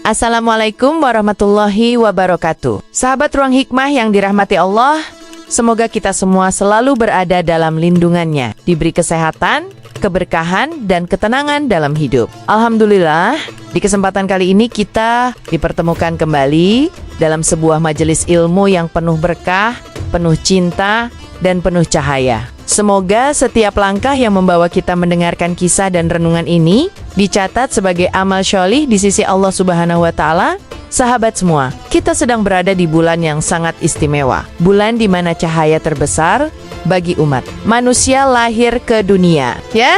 Assalamualaikum warahmatullahi wabarakatuh. Sahabat Ruang Hikmah yang dirahmati Allah, semoga kita semua selalu berada dalam lindungannya, diberi kesehatan, keberkahan, dan ketenangan dalam hidup. Alhamdulillah, di kesempatan kali ini kita dipertemukan kembali dalam sebuah majelis ilmu yang penuh berkah, penuh cinta, dan penuh cahaya. Semoga setiap langkah yang membawa kita mendengarkan kisah dan renungan ini dicatat sebagai amal syolih di sisi Allah Subhanahu wa Ta'ala. Sahabat semua, kita sedang berada di bulan yang sangat istimewa, bulan di mana cahaya terbesar bagi umat manusia lahir ke dunia. Ya,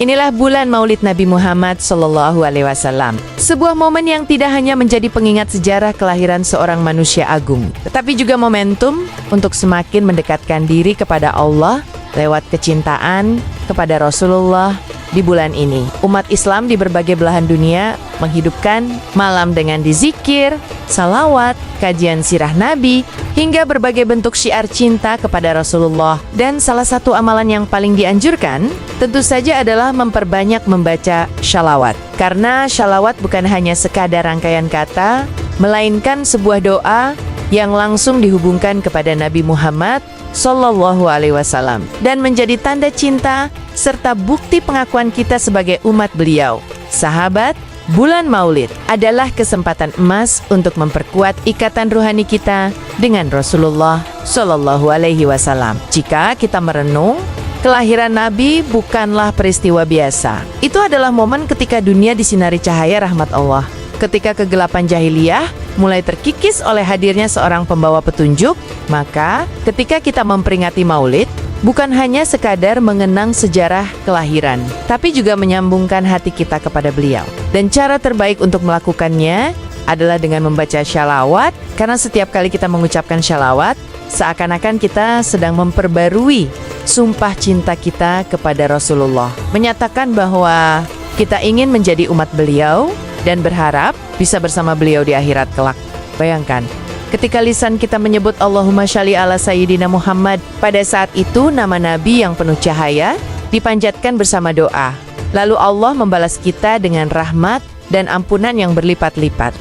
inilah bulan Maulid Nabi Muhammad SAW. Sebuah momen yang tidak hanya menjadi pengingat sejarah kelahiran seorang manusia agung, tetapi juga momentum untuk semakin mendekatkan diri kepada Allah lewat kecintaan kepada Rasulullah. Di bulan ini, umat Islam di berbagai belahan dunia menghidupkan malam dengan dizikir, salawat, kajian sirah Nabi, hingga berbagai bentuk syiar cinta kepada Rasulullah. Dan salah satu amalan yang paling dianjurkan tentu saja adalah memperbanyak membaca shalawat. Karena shalawat bukan hanya sekadar rangkaian kata, melainkan sebuah doa yang langsung dihubungkan kepada Nabi Muhammad Sallallahu Alaihi Wasallam dan menjadi tanda cinta serta bukti pengakuan kita sebagai umat beliau. Sahabat, bulan Maulid adalah kesempatan emas untuk memperkuat ikatan ruhani kita dengan Rasulullah Sallallahu Alaihi Wasallam. Jika kita merenung, kelahiran Nabi bukanlah peristiwa biasa. Itu adalah momen ketika dunia disinari cahaya rahmat Allah. Ketika kegelapan jahiliyah mulai terkikis oleh hadirnya seorang pembawa petunjuk, maka ketika kita memperingati Maulid, bukan hanya sekadar mengenang sejarah kelahiran, tapi juga menyambungkan hati kita kepada beliau. Dan cara terbaik untuk melakukannya adalah dengan membaca shalawat, karena setiap kali kita mengucapkan shalawat, seakan-akan kita sedang memperbarui sumpah cinta kita kepada Rasulullah, menyatakan bahwa kita ingin menjadi umat beliau dan berharap bisa bersama beliau di akhirat kelak. Bayangkan, ketika lisan kita menyebut Allahumma sholli ala Sayyidina Muhammad, pada saat itu nama Nabi yang penuh cahaya dipanjatkan bersama doa. Lalu Allah membalas kita dengan rahmat dan ampunan yang berlipat-lipat.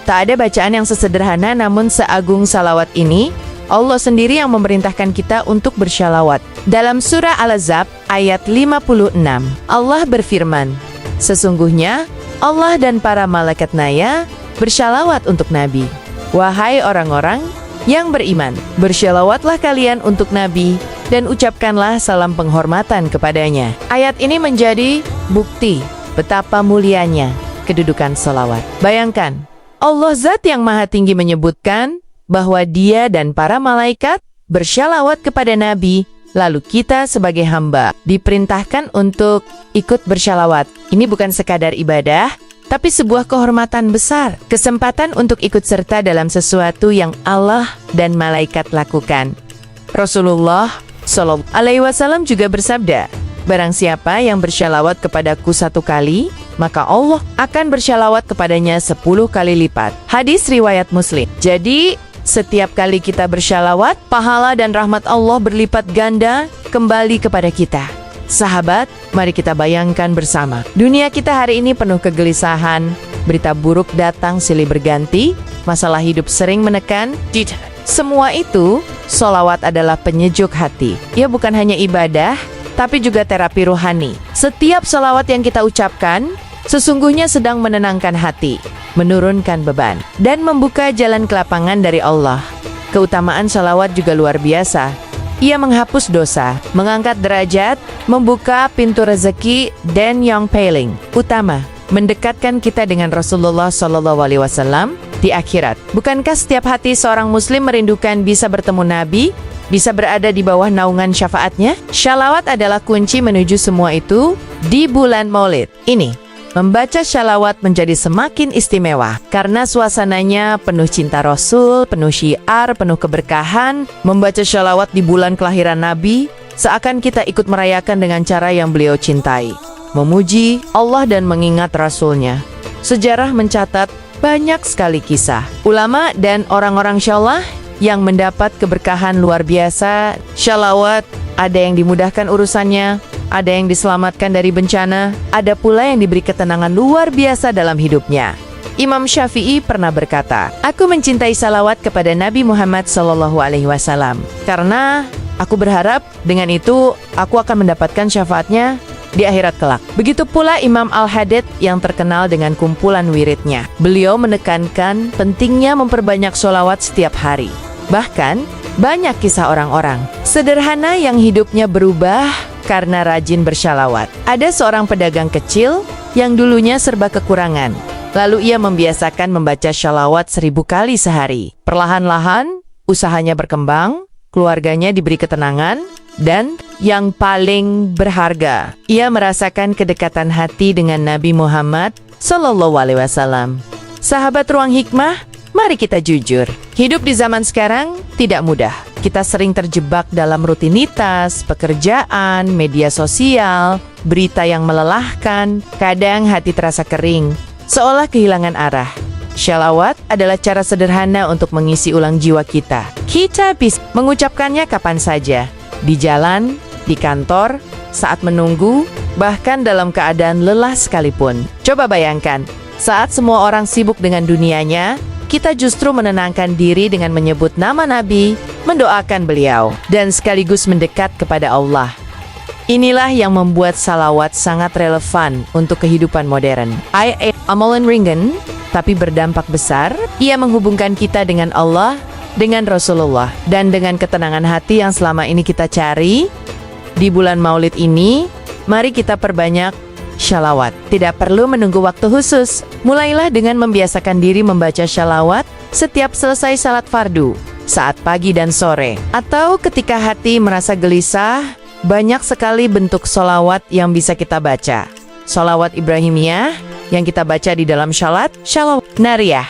Tak ada bacaan yang sesederhana namun seagung salawat ini. Allah sendiri yang memerintahkan kita untuk bersyalawat. Dalam surah Al-Ahzab ayat 56, Allah berfirman, sesungguhnya Allah dan para malaikat-Nya bersyalawat untuk Nabi. Wahai orang-orang yang beriman, bersyalawatlah kalian untuk Nabi dan ucapkanlah salam penghormatan kepadanya. Ayat ini menjadi bukti betapa mulianya kedudukan salawat. Bayangkan, Allah Zat yang Maha Tinggi menyebutkan bahwa Dia dan para malaikat bersyalawat kepada Nabi. Lalu kita sebagai hamba diperintahkan untuk ikut bersyalawat. Ini bukan sekadar ibadah, tapi sebuah kehormatan besar, kesempatan untuk ikut serta dalam sesuatu yang Allah dan malaikat lakukan. Rasulullah Sallallahu Alaihi Wasallam juga bersabda, barang siapa yang bersyalawat kepadaku 1 kali, maka Allah akan bersyalawat kepadanya 10 kali lipat. Hadis riwayat Muslim. Jadi, setiap kali kita bersyalawat, pahala dan rahmat Allah berlipat ganda kembali kepada kita. Sahabat, mari kita bayangkan bersama. Dunia kita hari ini penuh kegelisahan, berita buruk datang silih berganti, masalah hidup sering menekan. Semua itu, sholawat adalah penyejuk hati. Ia bukan hanya ibadah, tapi juga terapi rohani. Setiap sholawat yang kita ucapkan, sesungguhnya sedang menenangkan hati, menurunkan beban, dan membuka jalan kelapangan dari Allah. Keutamaan sholawat juga luar biasa. Ia menghapus dosa, mengangkat derajat, membuka pintu rezeki, dan yang paling utama, mendekatkan kita dengan Rasulullah SAW di akhirat. Bukankah setiap hati seorang muslim merindukan bisa bertemu Nabi, bisa berada di bawah naungan syafaatnya? Shalawat adalah kunci menuju semua itu di bulan Maulid ini. Membaca shalawat menjadi semakin istimewa karena suasananya penuh cinta Rasul, penuh syiar, penuh keberkahan. Membaca shalawat di bulan kelahiran Nabi seakan kita ikut merayakan dengan cara yang beliau cintai, memuji Allah dan mengingat Rasulnya. Sejarah mencatat banyak sekali kisah ulama dan orang-orang syallah yang mendapat keberkahan luar biasa. Shalawat, ada yang dimudahkan urusannya, ada yang diselamatkan dari bencana, ada pula yang diberi ketenangan luar biasa dalam hidupnya. Imam Syafi'i pernah berkata, "Aku mencintai salawat kepada Nabi Muhammad SAW karena aku berharap dengan itu aku akan mendapatkan syafaatnya di akhirat kelak." Begitu pula Imam Al-Hadid yang terkenal dengan kumpulan wiridnya. Beliau menekankan pentingnya memperbanyak sholawat setiap hari. Bahkan, banyak kisah orang-orang sederhana yang hidupnya berubah karena rajin bersyalawat. Ada seorang pedagang kecil yang dulunya serba kekurangan. Lalu ia membiasakan membaca syalawat 1000 kali sehari. Perlahan-lahan, usahanya berkembang, keluarganya diberi ketenangan, dan yang paling berharga, ia merasakan kedekatan hati dengan Nabi Muhammad SAW. Sahabat Ruang Hikmah, mari kita jujur. Hidup di zaman sekarang tidak mudah. Kita sering terjebak dalam rutinitas, pekerjaan, media sosial, berita yang melelahkan. Kadang hati terasa kering, seolah kehilangan arah. Syalawat adalah cara sederhana untuk mengisi ulang jiwa kita. Kita bisa mengucapkannya kapan saja, di jalan, di kantor, saat menunggu, bahkan dalam keadaan lelah sekalipun. Coba bayangkan, saat semua orang sibuk dengan dunianya, kita justru menenangkan diri dengan menyebut nama Nabi, mendoakan beliau, dan sekaligus mendekat kepada Allah. Inilah yang membuat salawat sangat relevan untuk kehidupan modern. Amalan ringan, tapi berdampak besar. Ia menghubungkan kita dengan Allah, dengan Rasulullah, dan dengan ketenangan hati yang selama ini kita cari. Di bulan Maulid ini, mari kita perbanyak syalawat. Tidak perlu menunggu waktu khusus. Mulailah dengan membiasakan diri membaca syalawat setiap selesai salat fardu, saat pagi dan sore, atau ketika hati merasa gelisah. Banyak sekali bentuk sholawat yang bisa kita baca. Sholawat Ibrahimiyah yang kita baca di dalam sholawat Nariyah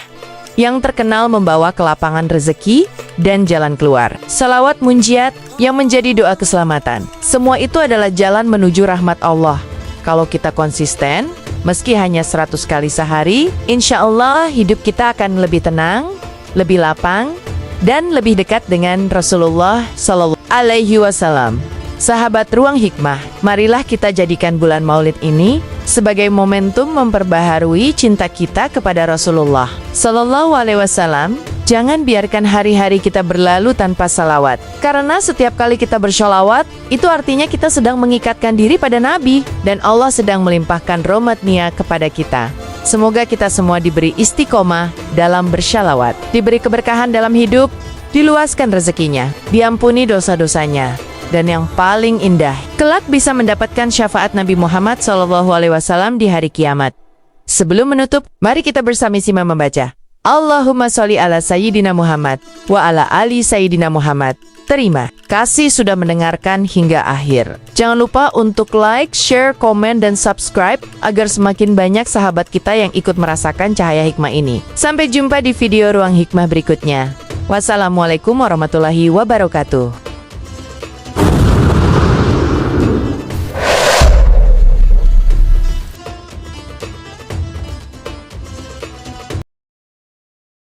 yang terkenal membawa kelapangan rezeki dan jalan keluar. Sholawat Munjiat yang menjadi doa keselamatan. Semua itu adalah jalan menuju rahmat Allah. Kalau kita konsisten, meski hanya 100 kali sehari, insya Allah hidup kita akan lebih tenang, lebih lapang, dan lebih dekat dengan Rasulullah SAW. Sahabat Ruang Hikmah, marilah kita jadikan bulan Maulid ini sebagai momentum memperbaharui cinta kita kepada Rasulullah SAW. Jangan biarkan hari-hari kita berlalu tanpa salawat. Karena setiap kali kita bersholawat, itu artinya kita sedang mengikatkan diri pada Nabi, dan Allah sedang melimpahkan rahmat-Nya kepada kita. Semoga kita semua diberi istiqomah dalam bersyalawat, diberi keberkahan dalam hidup, diluaskan rezekinya, diampuni dosa-dosanya, dan yang paling indah, kelak bisa mendapatkan syafaat Nabi Muhammad SAW di hari kiamat. Sebelum menutup, mari kita bersama-sama membaca Allahumma sholli ala Sayyidina Muhammad wa ala ali Sayyidina Muhammad. Terima kasih sudah mendengarkan hingga akhir. Jangan lupa untuk like, share, komen, dan subscribe agar semakin banyak sahabat kita yang ikut merasakan cahaya hikmah ini. Sampai jumpa di video Ruang Hikmah berikutnya. Wassalamualaikum warahmatullahi wabarakatuh.